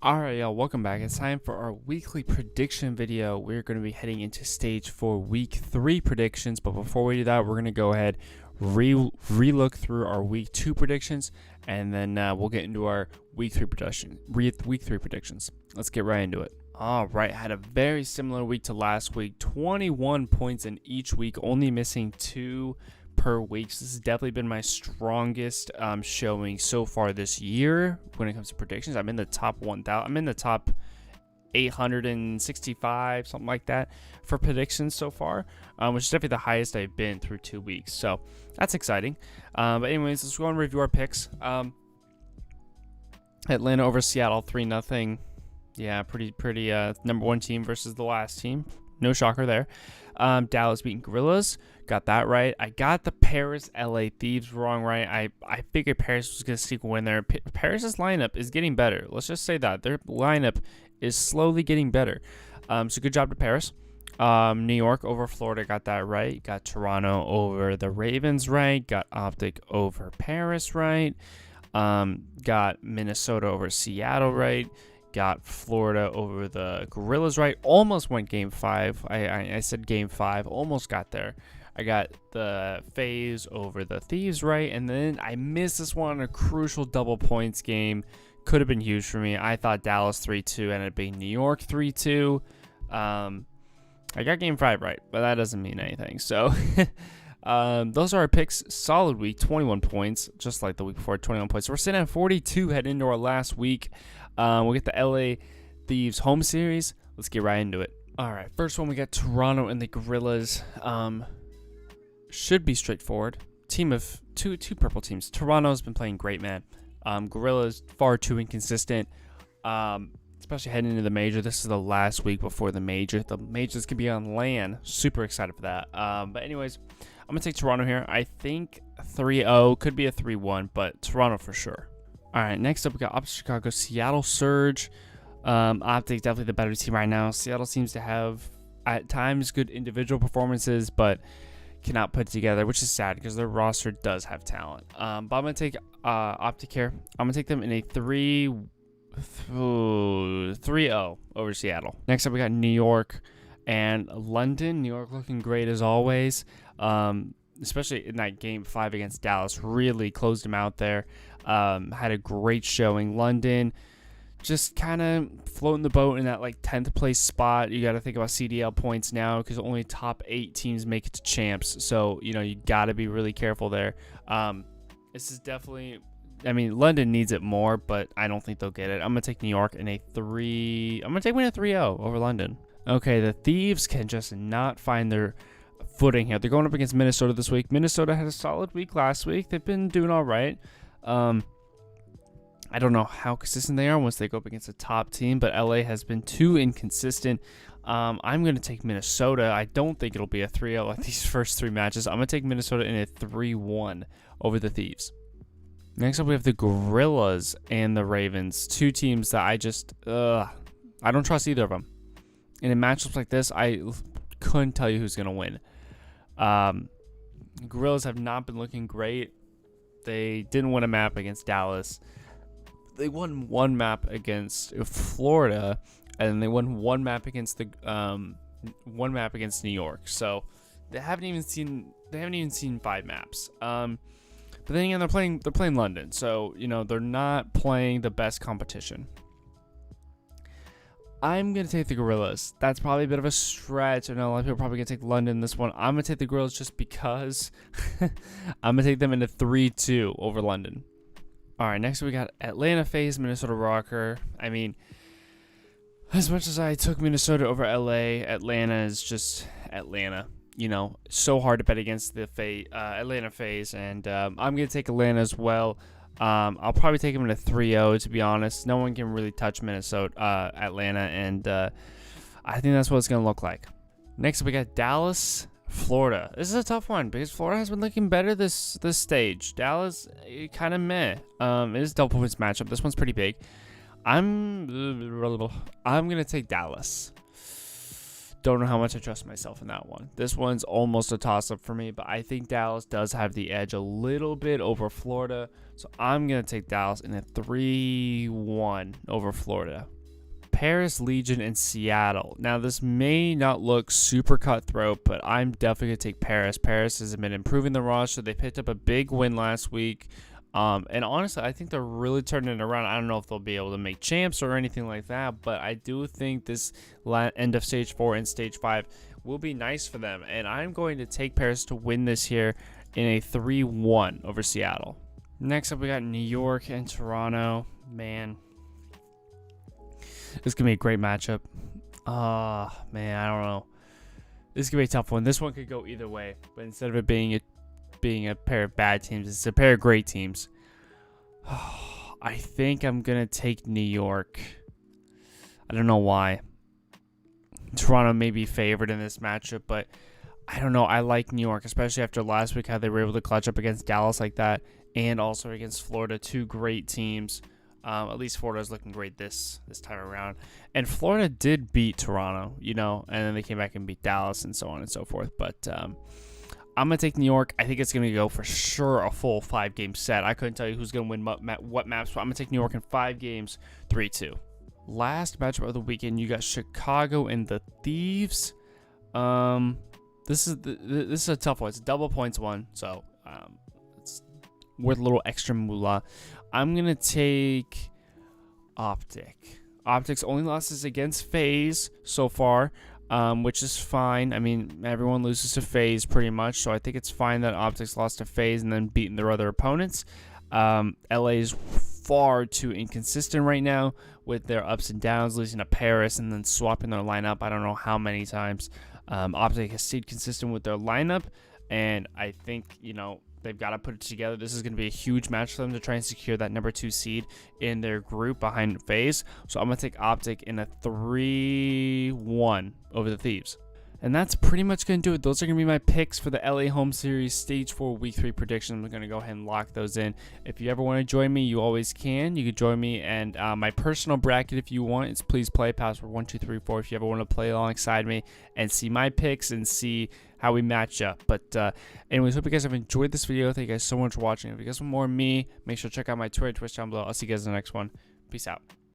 Alright, y'all, welcome back. It's time for our weekly prediction video. We're going to be heading into stage 4 week 3 predictions, but before we do that, we're going to go ahead re-look through our week 2 predictions, and then we'll get into our week 3 predictions. Let's get right into it. Alright, had a very similar week to last week. 21 points in each week, only missing 2 per week. So this has definitely been my strongest showing so far this year when it comes to predictions. I'm in the top 1,000. I'm in the top 865, something like that, for predictions so far, which is definitely the highest I've been through 2 weeks. So that's exciting. But anyways, let's go and review our picks. Atlanta over Seattle, 3-0. Yeah, pretty number 1 team versus the last team. No shocker there. Dallas beating Gorillas. Got that right. I got the Paris LA Thieves wrong, right? I figured Paris was going to sneak a win there. Paris's lineup is getting better. Let's just say that. Their lineup is slowly getting better. So good job to Paris. New York over Florida. Got that right. Got Toronto over the Ravens right. Got Optic over Paris right. Got Minnesota over Seattle right. Got Florida over the Gorillas right. Almost went game 5. I said game 5. Almost got there. I got the FaZe over the Thieves right. And then I missed this one, a crucial double points game. Could have been huge for me. I thought Dallas 3-2 ended up being New York 3-2. I got game 5 right, but that doesn't mean anything. So those are our picks. Solid week, 21 points, just like the week before, 21 points. So we're sitting at 42 heading into our last week. We'll get the LA Thieves home series. Let's get right into it. All right, first one, we got Toronto and the Gorillas. Should be straightforward. Team of two purple teams. Toronto's been playing great, man. Gorillas far too inconsistent, especially heading into the major. This is the last week before the major. The major's gonna be on LAN. Super excited for that. But anyways, I'm gonna take Toronto here. I think 3-0, could be a 3-1, but Toronto for sure. All right, next up we got Optic Chicago, Seattle Surge. Optic definitely the better team right now. Seattle seems to have at times good individual performances, but cannot put together, which is sad because their roster does have talent. But I'm gonna take Optic here. I'm gonna take them in a 3-0 over Seattle. Next up we got New York and London. New York looking great as always. Especially in that game 5 against Dallas, really closed him out there. Had a great showing. London just kind of floating the boat in that like 10th place spot. You got to think about CDL points now because only top 8 teams make it to champs. So, you got to be really careful there. This is definitely, London needs it more, but I don't think they'll get it. I'm going to take New York in a 3. I'm going to take win a 3-0 over London. Okay, the Thieves can just not find their footing here. They're going up against Minnesota this week. Minnesota had a solid week last week. They've been doing all right. I don't know how consistent they are once they go up against a top team, but LA has been too inconsistent. I'm going to take Minnesota. I don't think it'll be a 3-0 like these first 3 matches. I'm going to take Minnesota in a 3-1 over the Thieves. Next up, we have the Gorillas and the Ravens. 2 teams that I don't trust either of them. And in matchups like this, I couldn't tell you who's going to win. Gorillas have not been looking great. They didn't win a map against Dallas. They won 1 map against Florida, and then they won 1 map against New York. So they haven't even seen 5 maps. But then again, they're playing London, so they're not playing the best competition. I'm going to take the Gorillas. That's probably a bit of a stretch. I know a lot of people are probably going to take London in this one. I'm going to take the Gorillas just because. I'm going to take them into 3-2 over London. All right, next we got Atlanta FaZe, Minnesota Rocker. As much as I took Minnesota over LA, Atlanta is just Atlanta. So hard to bet against the Atlanta FaZe, and I'm going to take Atlanta as well. I'll probably take them in a 3-0, to be honest. No one can really touch Atlanta, and I think that's what it's going to look like. Next, we got Dallas, Florida. This is a tough one because Florida has been looking better this stage. Dallas, kind of meh. It is a double points matchup. This one's pretty big. I'm going to take Dallas. Don't know how much I trust myself in that one. This one's almost a toss-up for me, but I think Dallas does have the edge a little bit over Florida. So I'm going to take Dallas in a 3-1 over Florida. Paris, Legion, and Seattle. Now, this may not look super cutthroat, but I'm definitely going to take Paris. Paris has been improving the roster. They picked up a big win last week. And honestly, I think they're really turning it around. I don't know if they'll be able to make champs or anything like that, but I do think this end of Stage 4 and Stage 5 will be nice for them. And I'm going to take Paris to win this here in a 3-1 over Seattle. Next up, we got New York and Toronto. Man, this is going to be a great matchup. Man, I don't know. This is going to be a tough one. This one could go either way, but instead of it being a pair of bad teams, it's a pair of great teams. I think I'm going to take New York. I don't know why. Toronto may be favored in this matchup, but I don't know. I like New York, especially after last week, how they were able to clutch up against Dallas like that, and also against Florida. Two great teams. At least Florida's looking great this time around. And Florida did beat Toronto, and then they came back and beat Dallas and so on and so forth. But I'm going to take New York. I think it's going to go for sure a full 5-game set. I couldn't tell you who's going to win what maps, but I'm going to take New York in 5 games, 3-2. Last matchup of the weekend, you got Chicago and the Thieves. This is a tough one. It's a double points one, so it's worth a little extra moolah. I'm going to take Optic. Optic's only losses against FaZe so far, which is fine. I mean, everyone loses to FaZe pretty much, so I think it's fine that Optic's lost to FaZe and then beaten their other opponents. LA is far too inconsistent right now with their ups and downs, losing to Paris and then swapping their lineup I don't know how many times. Optic has stayed consistent with their lineup, and I think, they've got to put it together. This is going to be a huge match for them to try and secure that number 2 seed in their group behind FaZe. So I'm going to take Optic in a 3-1 over the Thieves. And that's pretty much going to do it. Those are going to be my picks for the LA Home Series Stage 4 Week 3 predictions. I'm going to go ahead and lock those in. If you ever want to join me, you always can. You can join me and my personal bracket if you want. It's Please Play Password 1234 if you ever want to play alongside me and see my picks and see how we match up. But anyways, hope you guys have enjoyed this video. Thank you guys so much for watching. If you guys want more of me, make sure to check out my Twitter, Twitch down below. I'll see you guys in the next one. Peace out.